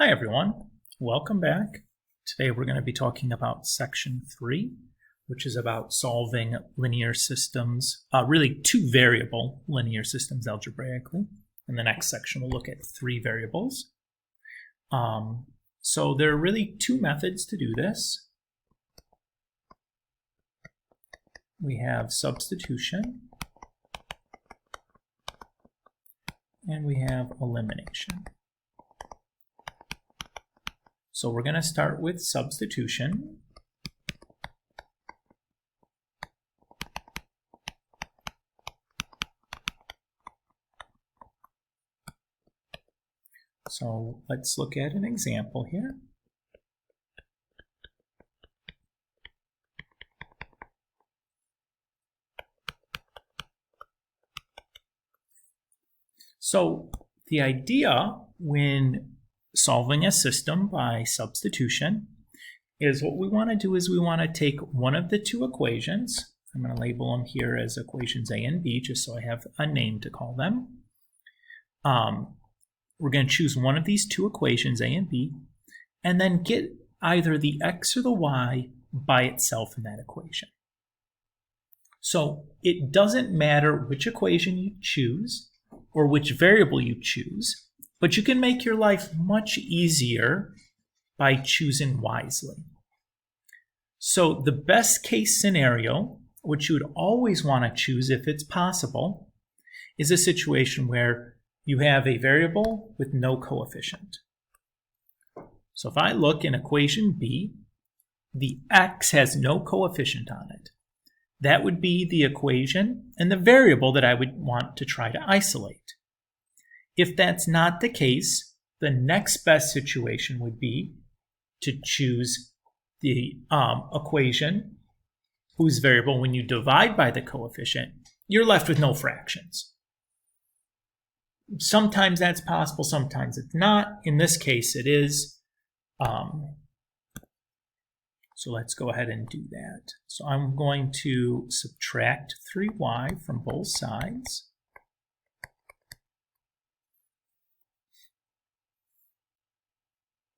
Hi everyone, welcome back. Today we're going to be talking about section 3, which is about solving linear systems, really two variable linear systems algebraically. In the next section we'll look at 3 variables. So there are really 2 methods to do this. We have substitution and we have elimination. So we're going to start with substitution. So let's look at an example here. So the idea when solving a system by substitution is what we want to do is we want to take one of the 2 equations. I'm going to label them here as equations A and B just so I have a name to call them. We're going to choose one of these 2 equations, A and B, and then get either the x or the y by itself in that equation. So it doesn't matter which equation you choose or which variable you choose, but you can make your life much easier by choosing wisely. So the best case scenario, which you would always want to choose if it's possible, is a situation where you have a variable with no coefficient. So if I look in equation B, the x has no coefficient on it. That would be the equation and the variable that I would want to try to isolate. If that's not the case, the next best situation would be to choose the equation whose variable, when you divide by the coefficient, you're left with no fractions. Sometimes that's possible, sometimes it's not. In this case, it is. So let's go ahead and do that. So I'm going to subtract 3y from both sides.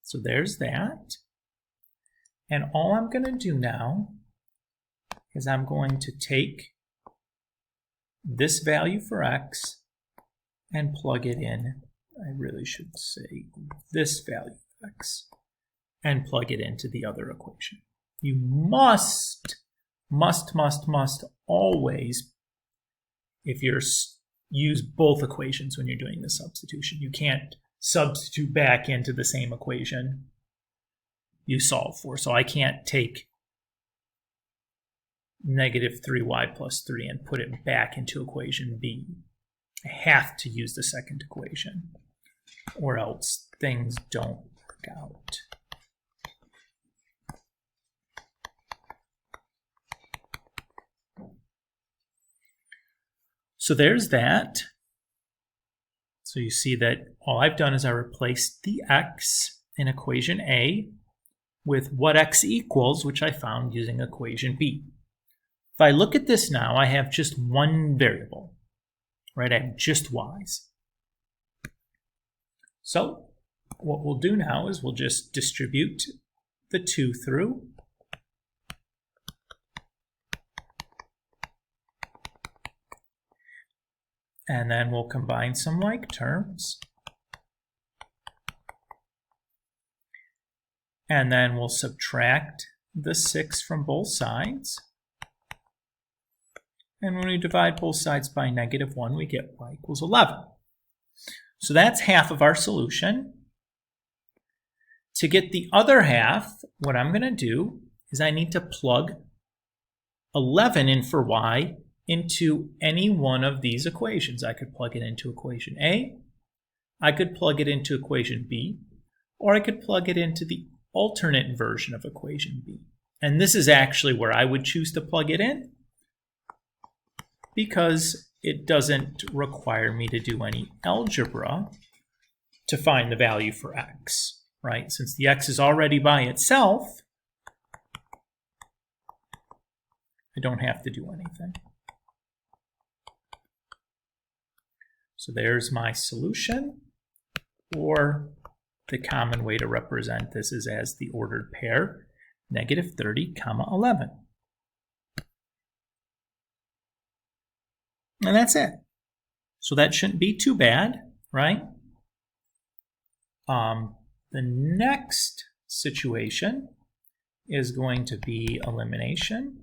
So there's that. And all I'm going to do now is I'm going to take this value for x and plug it in. I really should say this value of x and plug it into the other equation. You must always, if you're use both equations when you're doing the substitution. You can't substitute back into the same equation you solve for. So I can't take negative 3y plus 3 and put it back into equation B. I have to use the second equation, or else things don't work out. So there's that. So you see that all I've done is I replaced the x in equation A with what x equals, which I found using equation B. If I look at this now, I have just one variable, right? I have just y's. So what we'll do now is we'll just distribute the 2 through. And then we'll combine some like terms. And then we'll subtract the 6 from both sides. And when we divide both sides by -1, we get y equals 11. So that's half of our solution. To get the other half, what I'm going to do is I need to plug 11 in for y into any one of these equations. I could plug it into equation A, I could plug it into equation B, or I could plug it into the alternate version of equation B. And this is actually where I would choose to plug it in because it doesn't require me to do any algebra to find the value for x, right? Since the x is already by itself, I don't have to do anything. So there's my solution, or the common way to represent this is as the ordered pair, negative 30, comma 11. And that's it. So that shouldn't be too bad, right? The next situation is going to be elimination.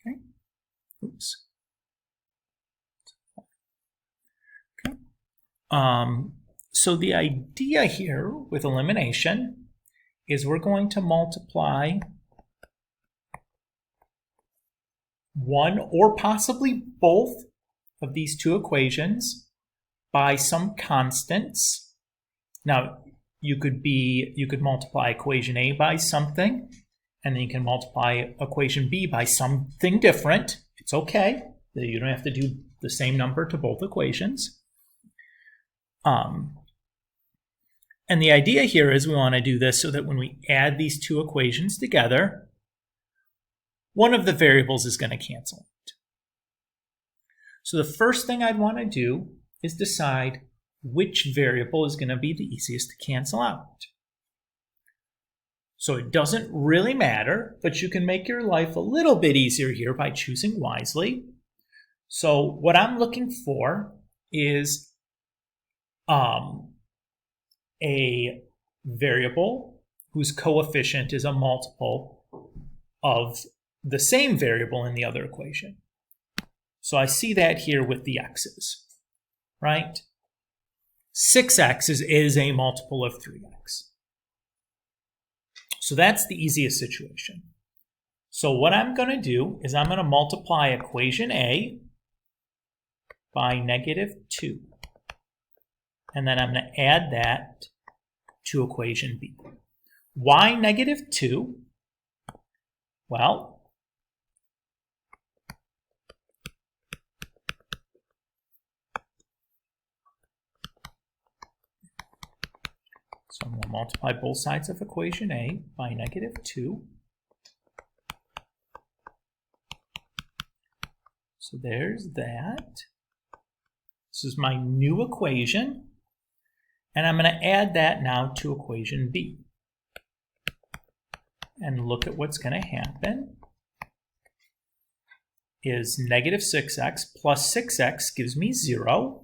Okay. Oops. Okay. So the idea here with elimination is we're going to multiply one or possibly both of these two equations by some constants. Now, you could multiply equation A by something, and then you can multiply equation B by something different. It's okay. You don't have to do the same number to both equations. And the idea here is we want to do this so that when we add these two equations together, one of the variables is going to cancel out. So the first thing I'd want to do is decide which variable is going to be the easiest to cancel out. So it doesn't really matter, but you can make your life a little bit easier here by choosing wisely. So what I'm looking for is a variable whose coefficient is a multiple of the same variable in the other equation. So I see that here with the x's, right? 6x is a multiple of 3x. So that's the easiest situation. So what I'm going to do is I'm going to multiply equation A by negative 2. And then I'm going to add that to equation B. Why negative 2? Well, so I'm going to multiply both sides of equation A by negative 2. So there's that. This is my new equation. And I'm going to add that now to equation B. And look at what's going to happen. Is negative 6x plus 6x gives me 0.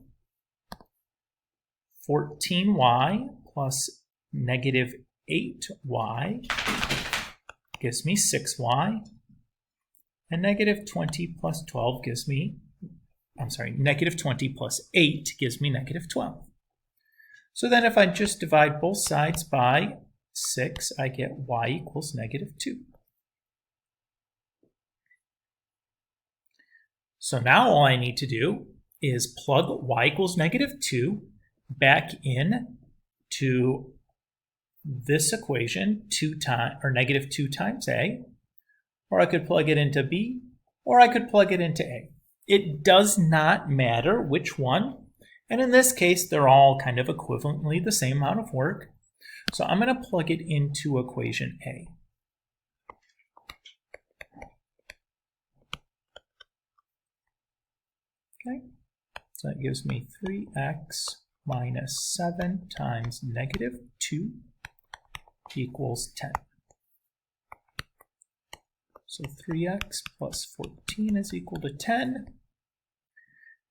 14y plus negative 8y gives me 6y. And negative 20 plus 12 gives me, negative 20 plus 8 gives me negative 12. So then if I just divide both sides by 6, I get y equals negative 2. So now all I need to do is plug y equals negative 2 back in to this equation, negative 2 times a, or I could plug it into b, or I could plug it into a. It does not matter which one. And in this case, they're all kind of equivalently the same amount of work. So I'm going to plug it into equation A. Okay, so that gives me 3x minus 7 times negative 2 equals 10. So 3x plus 14 is equal to 10.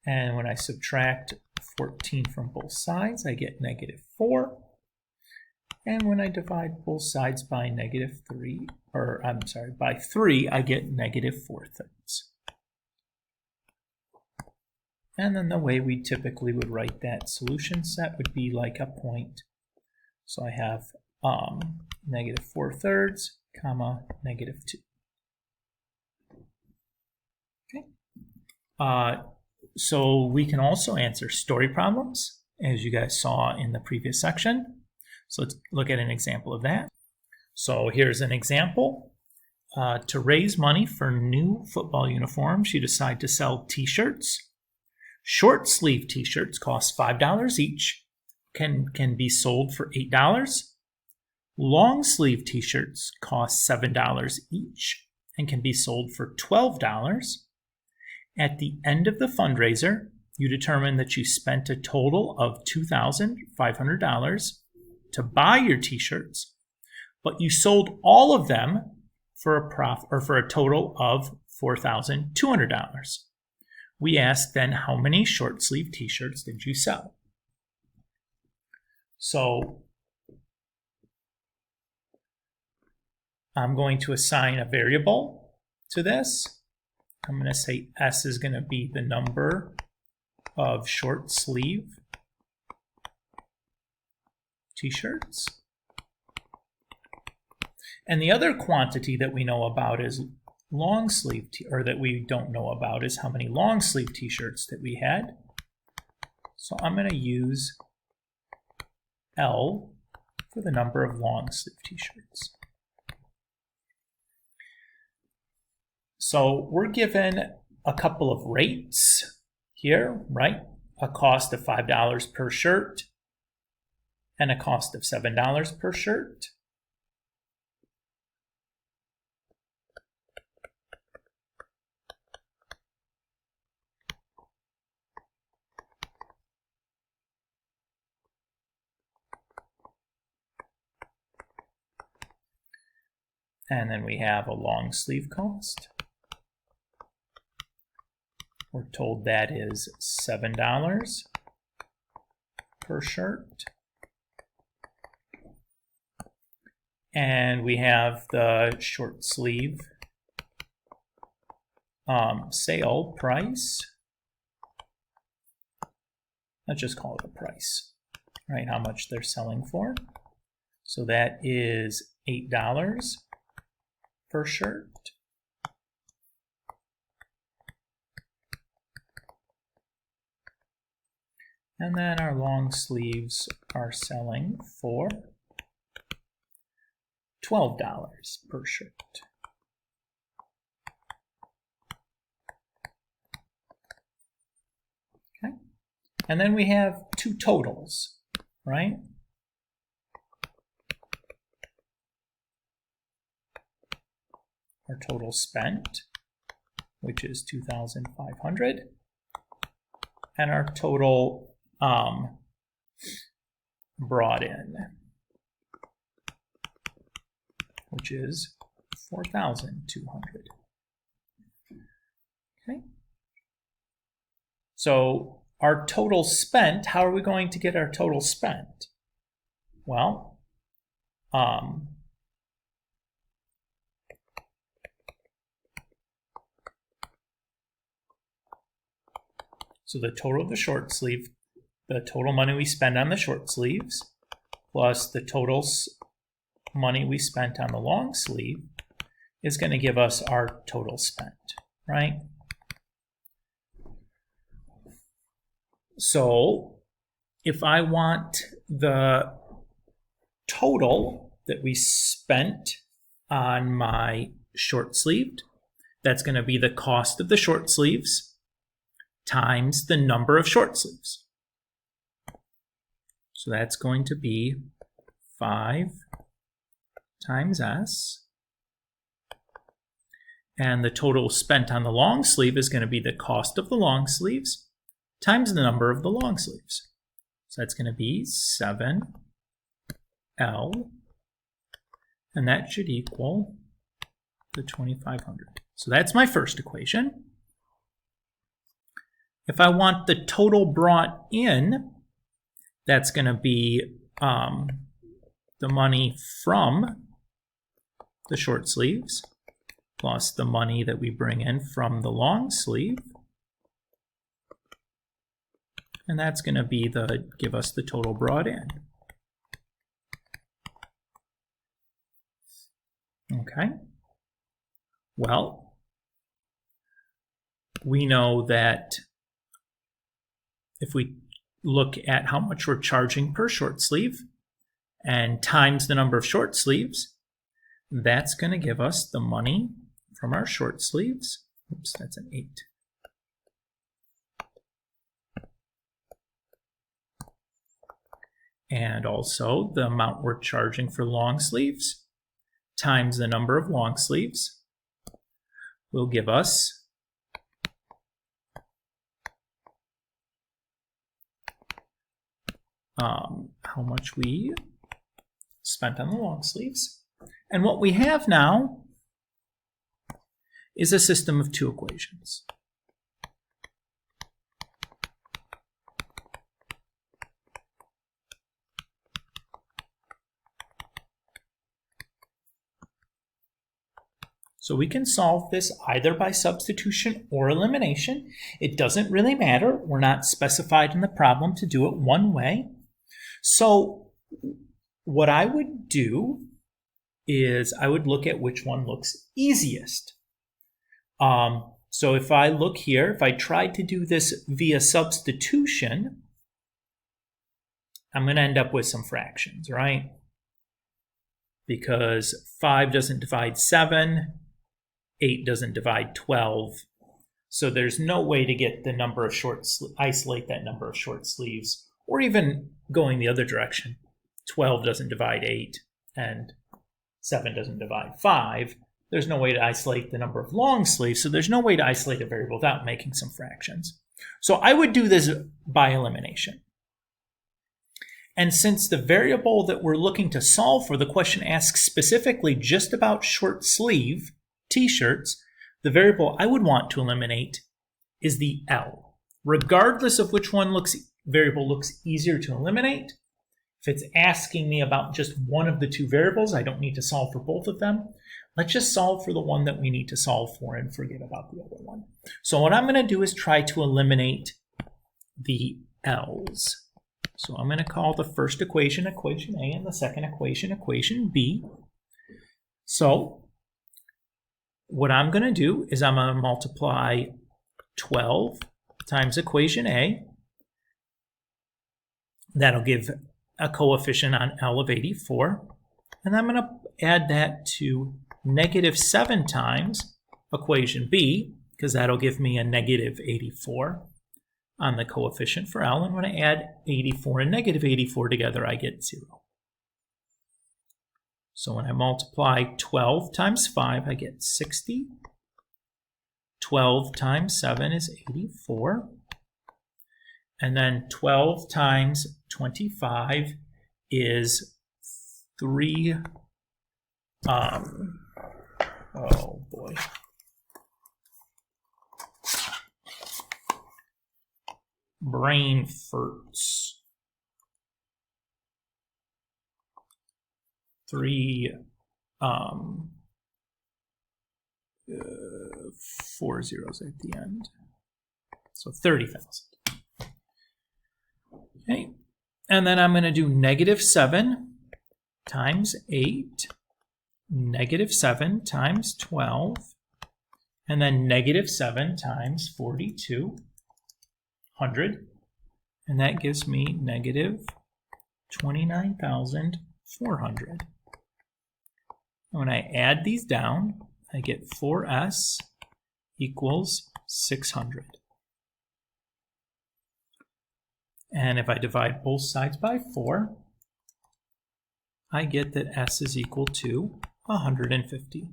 And when I subtract 14 from both sides, I get negative 4. And when I divide both sides by by 3, I get negative 4/3. And then the way we typically would write that solution set would be like a point. So I have negative 4/3, comma, negative 2. Okay. So we can also answer story problems, as you guys saw in the previous section. So let's look at an example of that. So here's an example. To raise money for new football uniforms, you decide to sell t-shirts. Short sleeve t-shirts cost $5 each, can be sold for $8. Long sleeve t-shirts cost $7 each and can be sold for $12. At the end of the fundraiser, you determine that you spent a total of $2,500 to buy your t-shirts, but you sold all of them for a total of $4,200. We ask then, how many short sleeve t-shirts did you sell? So I'm going to assign a variable to this. I'm going to say S is going to be the number of short sleeve t-shirts. And the other quantity that we know about is long sleeve, or that we don't know about, is how many long sleeve t-shirts that we had. So I'm going to use L for the number of long sleeve t-shirts. So we're given a couple of rates here, right? A cost of $5 per shirt and a cost of $7 per shirt. And then we have a long sleeve cost. We're told that is $7 per shirt. And we have the short sleeve sale price. Let's just call it a price, right? How much they're selling for. So that is $8 per shirt. And then our long sleeves are selling for $12 per shirt. Okay. And then we have two totals, right? Our total spent, which is $2,500, and our total brought in, which is $4,200. Okay. So our total spent, how are we going to get our total spent? Well, so the total of the short sleeve, the total money we spend on the short sleeves, plus the total money we spent on the long sleeve, is going to give us our total spent, right? So if I want the total that we spent on my short sleeved, that's going to be the cost of the short sleeves times the number of short sleeves. So that's going to be 5 times S. And the total spent on the long sleeve is going to be the cost of the long sleeves times the number of the long sleeves. So that's going to be 7L. And that should equal the 2,500. So that's my first equation. If I want the total brought in, that's going to be the money from the short sleeves plus the money that we bring in from the long sleeve. And that's going to be give us the total brought in. Okay. Well, we know that if we look at how much we're charging per short sleeve and times the number of short sleeves, that's going to give us the money from our short sleeves. Oops, that's an 8. and also the amount we're charging for long sleeves times the number of long sleeves will give us how much we spent on the long sleeves. And what we have now is a system of two equations. So we can solve this either by substitution or elimination. It doesn't really matter. We're not specified in the problem to do it one way. So what I would do is I would look at which one looks easiest. So if I look here, if I tried to do this via substitution, I'm going to end up with some fractions, right? Because 5 doesn't divide 7, 8 doesn't divide 12. So there's no way to get the number of isolate that number of short sleeves, or even going the other direction. 12 doesn't divide 8, and 7 doesn't divide 5. There's no way to isolate the number of long sleeves, so there's no way to isolate a variable without making some fractions. So I would do this by elimination. And since the variable that we're looking to solve for, the question asks specifically just about short sleeve t-shirts, the variable I would want to eliminate is the L. Regardless of which variable looks easier to eliminate, if it's asking me about just one of the two variables, I don't need to solve for both of them. Let's just solve for the one that we need to solve for and forget about the other one. So what I'm going to do is try to eliminate the L's. So I'm going to call the first equation equation A and the second equation equation B. So what I'm going to do is I'm going to multiply 12 times equation A. That'll give a coefficient on L of 84. And I'm going to add that to negative 7 times equation B, because that'll give me a negative 84 on the coefficient for L. And when I add 84 and negative 84 together, I get 0. So when I multiply 12 times 5, I get 60. 12 times 7 is 84. And then 12 times 25 is 3. Oh boy. Brain furts. 4 zeros at the end. So 30,000. Okay. And then I'm going to do negative 7 times 8, negative 7 times 12, and then negative 7 times 4,200. And that gives me negative 29,400. When I add these down, I get 4s equals 600. And if I divide both sides by 4, I get that s is equal to 150.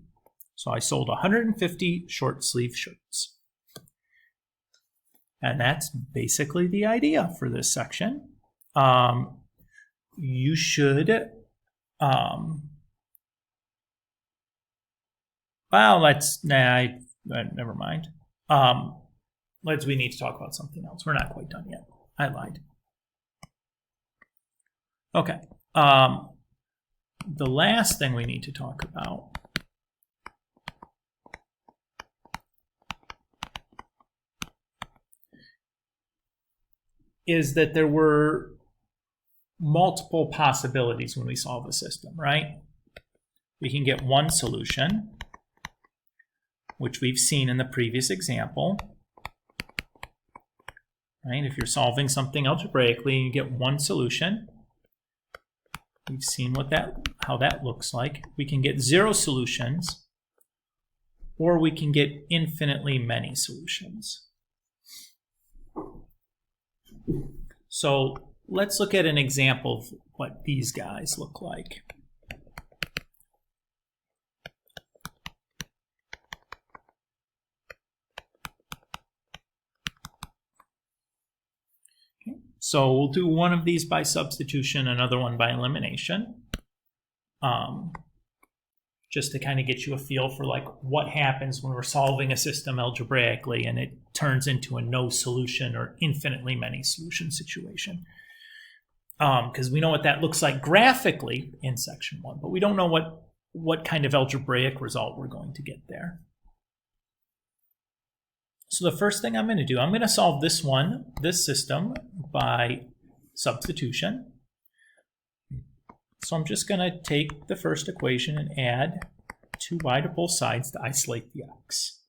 So I sold 150 short sleeve shirts. And that's basically the idea for this section. You should, well, never mind. We need to talk about something else. We're not quite done yet. I lied. Okay. The last thing we need to talk about is that there were multiple possibilities when we solve a system, right? We can get one solution, which we've seen in the previous example. Right? If you're solving something algebraically and you get one solution, we've seen how that looks like. We can get 0 solutions, or we can get infinitely many solutions. So let's look at an example of what these guys look like. Okay. So we'll do one of these by substitution, another one by elimination. Just to kind of get you a feel for like what happens when we're solving a system algebraically and it turns into a no solution or infinitely many solution situation. Because we know what that looks like graphically in section 1, but we don't know what kind of algebraic result we're going to get there. So the first thing I'm going to do, I'm going to solve this system by substitution. So I'm just going to take the first equation and add 2y to both sides to isolate the x.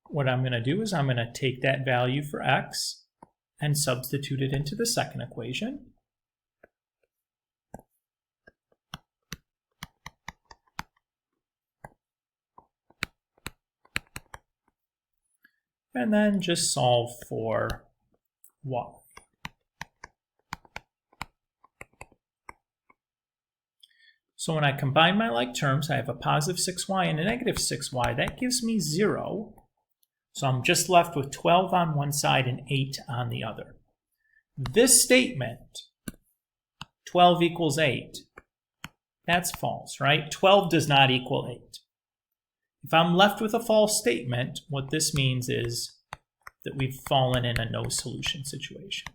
What I'm going to do is I'm going to take that value for x and substitute it into the second equation. And then just solve for y. So when I combine my like terms, I have a positive 6y and a negative 6y. That gives me 0. So I'm just left with 12 on one side and 8 on the other. This statement, 12 equals 8, that's false, right? 12 does not equal 8. If I'm left with a false statement, what this means is that we've fallen in a no solution situation.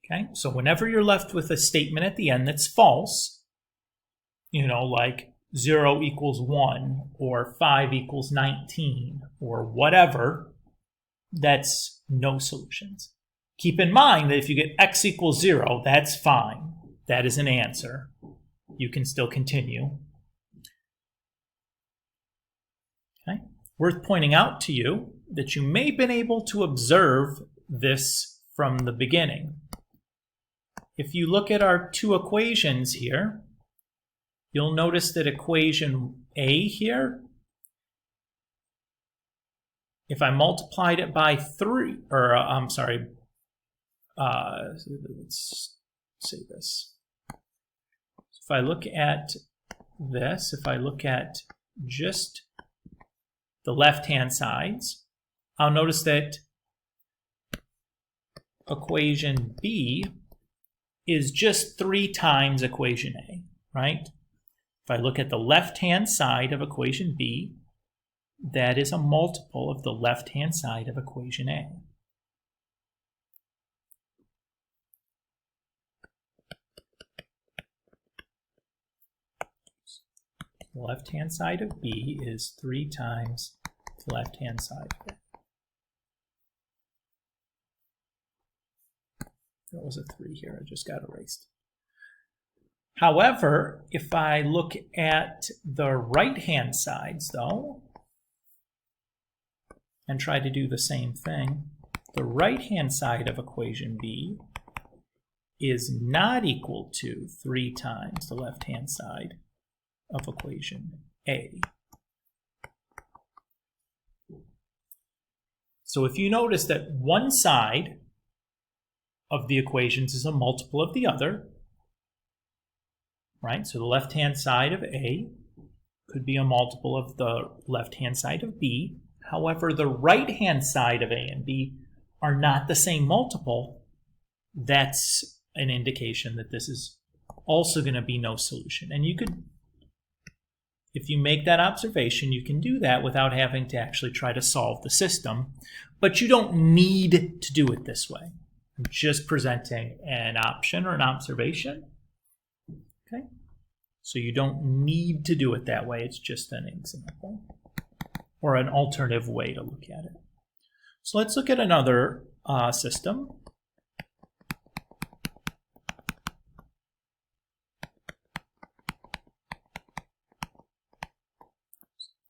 Okay, so whenever you're left with a statement at the end that's false, you know, like 0 equals 1 or 5 equals 19 or whatever, that's no solutions. Keep in mind that if you get x equals 0, that's fine. That is an answer. You can still continue. Okay. Worth pointing out to you that you may have been able to observe this from the beginning. If you look at our two equations here, you'll notice that equation A here, if I multiplied it by 3, or let's say this. If I look at this, if I look at just the left-hand sides, I'll notice that equation B is just 3 times equation A, right? If I look at the left-hand side of equation B, that is a multiple of the left-hand side of equation A. The left-hand side of B is 3 times the left-hand side of A. There was a 3 here, I just got erased. However, if I look at the right-hand sides, though, and try to do the same thing, the right-hand side of equation B is not equal to 3 times the left-hand side of equation A. So if you notice that one side of the equations is a multiple of the other, right? So the left-hand side of A could be a multiple of the left-hand side of B. However, the right-hand side of A and B are not the same multiple. That's an indication that this is also going to be no solution. And you could, if you make that observation, you can do that without having to actually try to solve the system. But you don't need to do it this way. I'm just presenting an option or an observation. Okay? So you don't need to do it that way. It's just an example or an alternative way to look at it. So let's look at another system.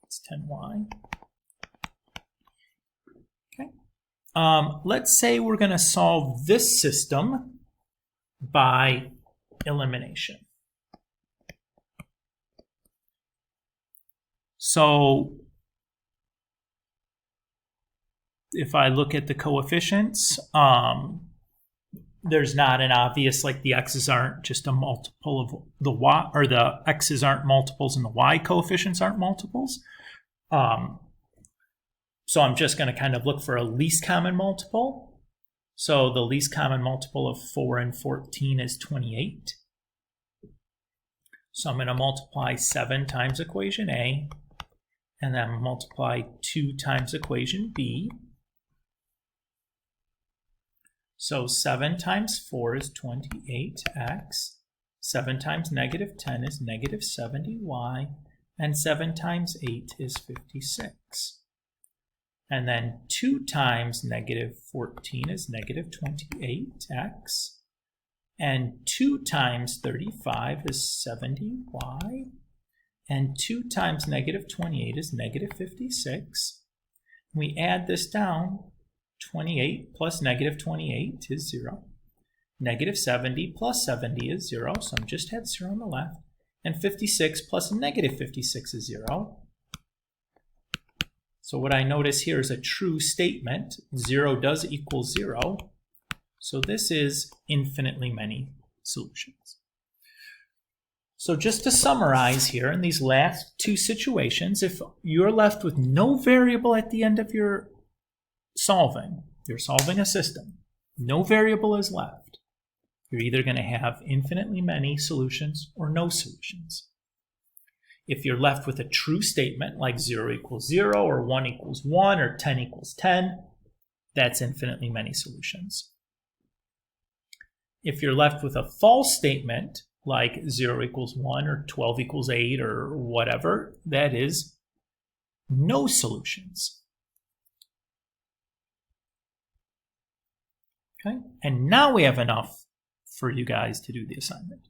It's 10y. Okay. Let's say we're going to solve this system by elimination. So if I look at the coefficients, there's not an obvious, like the x's aren't just a multiple of the y, or the x's aren't multiples and the y coefficients aren't multiples. So I'm just going to kind of look for a least common multiple. So the least common multiple of 4 and 14 is 28. So I'm going to multiply 7 times equation A, and then multiply 2 times equation B. So 7 times 4 is 28x, 7 times negative 10 is negative 70y, and 7 times 8 is 56. And then 2 times negative 14 is negative 28x, and 2 times 35 is 70y, and 2 times negative 28 is negative 56. We add this down. 28 plus negative 28 is 0. Negative 70 plus 70 is 0, so I'm just had 0 on the left. And 56 plus negative 56 is 0. So what I notice here is a true statement. 0 does equal 0. So this is infinitely many solutions. So just to summarize here, in these last two situations, if you're left with no variable at the end of your you're solving a system, no variable is left, you're either going to have infinitely many solutions or no solutions. If you're left with a true statement like 0 equals 0 or 1 equals 1 or 10 equals 10, that's infinitely many solutions. If you're left with a false statement like 0 equals 1 or 12 equals 8 or whatever, that is no solutions. Okay, and now we have enough for you guys to do the assignment.